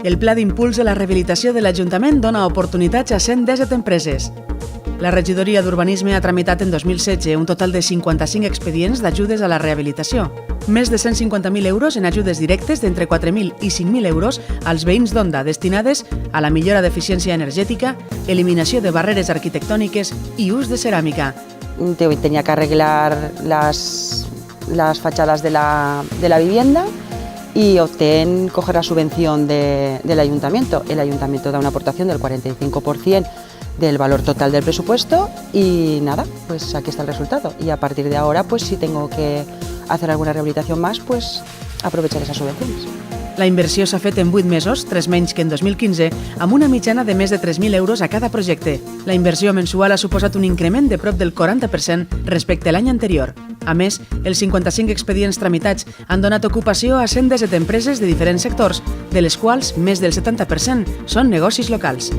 El Pla d'Impuls a la Rehabilitació de l'Ajuntament dona oportunitats a 117 empreses. La regidoria d'Urbanisme ha tramitat en 2016 un total de 55 expedients d'ajudes a la rehabilitació. Més de 150.000 euros en ajudes directes d'entre 4.000 i 5.000 euros als veïns d'Onda destinades a la millora d'eficiència energètica, eliminació de barreres arquitectòniques i ús de ceràmica. Tenía que arreglar las fachadas de la vivienda y opté en coger la subvención del ayuntamiento. El ayuntamiento da una aportación del 45% del valor total del presupuesto y nada, pues aquí está el resultado. Y a partir de ahora, pues si tengo que hacer alguna rehabilitación más, pues aprovechar esas subvenciones. La inversió s'ha fet en 8 mesos, 3 menys que en 2015, amb una mitjana de més de 3.000 euros a cada projecte. La inversió mensual ha suposat un increment de prop del 40% respecte a l'any anterior. A més, els 55 expedients tramitats han donat ocupació a 117 empreses de diferents sectors, de les quals més del 70% són negocis locals.